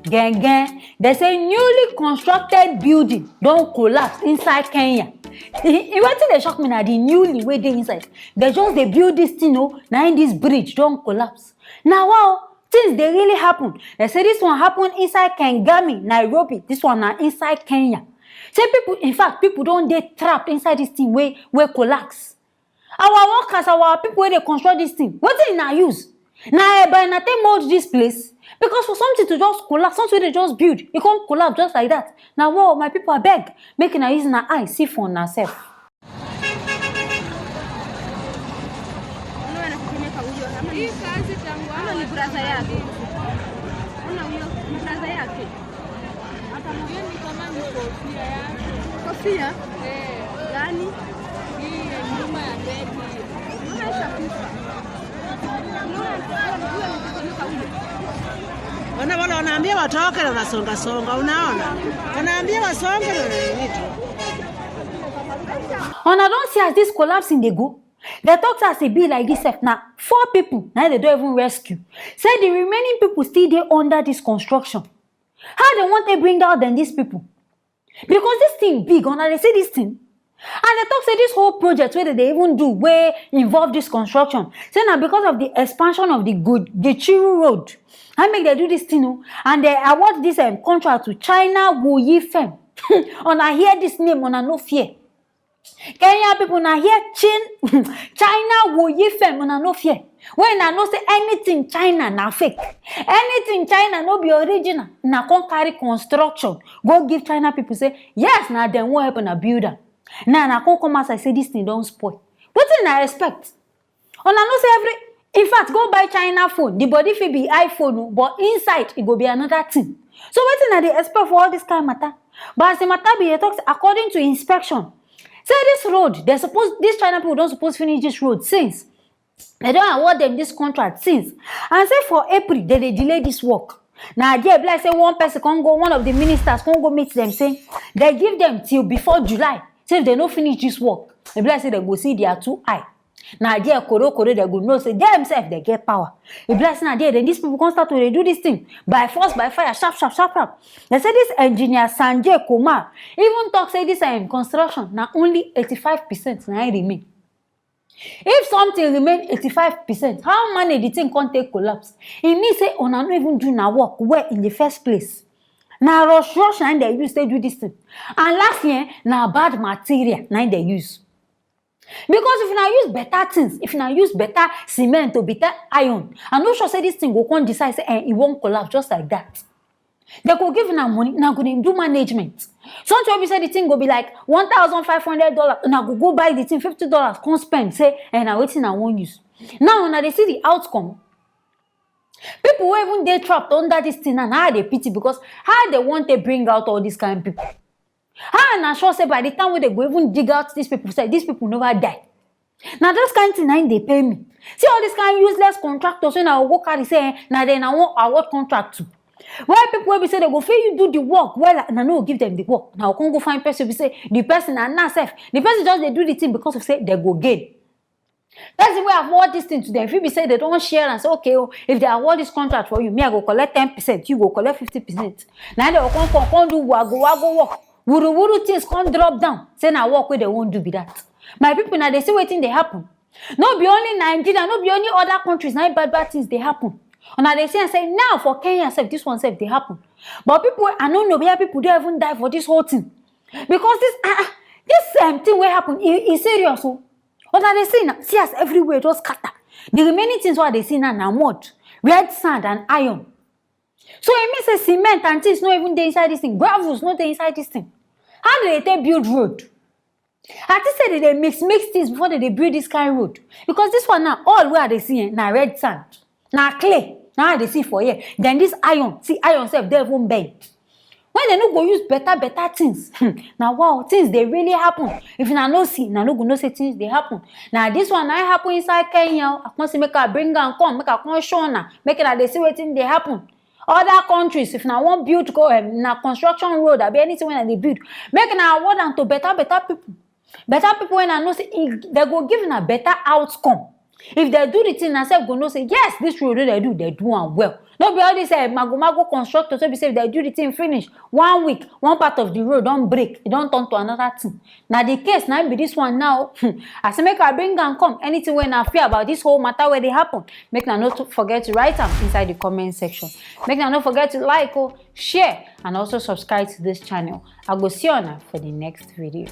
Gang gang. There's a newly constructed building don't collapse inside Kenya. What they shock me now, the newly way they inside. They just they build this thing, now in this bridge don't collapse. Now wow, things they really happen. They say this one happened inside Kangami, Nairobi. This one now inside Kenya. Say people, in fact, people don't get trapped inside this thing where collapse. Our workers, our people where they construct this thing, what they now use? Now by now they mold this place. Because for something to just collapse, something they just build, it can't collapse just like that. Now, wow, my people are beg, making a use na eye, see for ourselves. Wanaambia watoke na wanasonga songa, unaona? Wanaambia wasonge na nini tu. And I don't see as this collapsing they go. The talks as a be like this now. 4 people, now they don't even rescue. Say the remaining people still there under this construction. How they want to bring out then these people? Because this thing big, and they say this thing. And they talk say this whole project where they even do where involve this construction. Say now because of the expansion of the Chiru Road. I make they do this thing, and they award this contract to China Wuyi firm. And I hear this name, and I no fear. Kenya people now hear China Wuyi firm, and I no fear. When I know say anything China na fake, anything China no be original, na con carry construction. Go give China people say yes, now them won't help na builder. Now na con come as I say this thing don't spoil. What thing I expect? And I know say in fact, go buy China phone. The body fee be iPhone, but inside it go be another thing. So what thing they expect for all this kind of matter? But as the matter be talks according to inspection. Say this road, these China people don't supposed to finish this road since. They don't award them this contract since. And say for April, they delay this work. Now there be like say one person can go, one of the ministers can go meet them, say they give them till before July. Say if they don't finish this work, they be like say they go see they are too high. Now there koro they go know say they themselves they get power. If bless now there, then these people can start to do this thing by force, by fire, sharp. They say this engineer Sanjay Kumar even talk say this construction now only 85% now remain. If something remain 85%, how many the thing can't take collapse? It means say on not even do na work where in the first place. Now rush and they use to do this thing. And last year now bad material now they use. Because if you use better things, if you use better cement or better iron, I'm not sure say this thing will come decide say it won't collapse just like that. They could give now money, now go do management. Sometimes we say the thing will be like $1,500. Now go buy the thing $50, can't spend, say, and now waiting I won't use. Now they see the outcome. People who even they trapped under this thing and how they pity because how they want to bring out all these kind of people. How and I sure say by the time when they go even dig out these people, say these people never die. Now this kind of thing they pay me. See all these kind of useless contractors when I go carry say now then I want award contract too. Why people will be say they go fail you do the work well and I no give them the work. Now I can't go find person be say the person and not self. The person just they do the thing because of say they go gain. That's the way I award this thing to them. If you be say they don't share and say okay, if they award this contract for you, me I go collect 10%, you go collect 50%. Now they will come do wago work. Wuru things can't drop down. Say now work where they won't do be that. My people now they see what thing they happen. No be only Nigeria, no be only other countries. Now bad things they happen. And now they say and say now for Kenya self, this one self they happen. But people I don't know where people don't even die for this whole thing. Because this thing will happen is serious. So. But now they say now, see us everywhere just scatter. The remaining things what they see now mud, red sand and iron. So it means a cement and things not even there inside this thing. Gravels not there inside this thing. How do they build road? I just said they mix things before they build this kind of road. Because this one now, all where they see now red sand, now clay, now they see for here. Then this iron, see iron self, they won't bend. When they no go use better things. Now wow, things they really happen. If you no see, now no go no say things they happen. Now this one I happen inside Kenya. I want to make a bring and come, make a come show now, make it that they see what thing they happen. Other countries, if now one build go na construction road, there be anything when they build, make na award them to better people. Better people when I know say they go give a better outcome. If they do the thing, na sef go know say yes, this road wey they do am well. No be all this mago constructors wey be say if they do the thing finish 1 week, one part of the road don break, e don turn to another thing. Na the case na be this one now. I say make I bring am come. Anything wey na fear about this whole matter wey dey happen, make na no forget to write am inside the comment section. Make na no forget to like, share, and also subscribe to this channel. I go see you for the next video.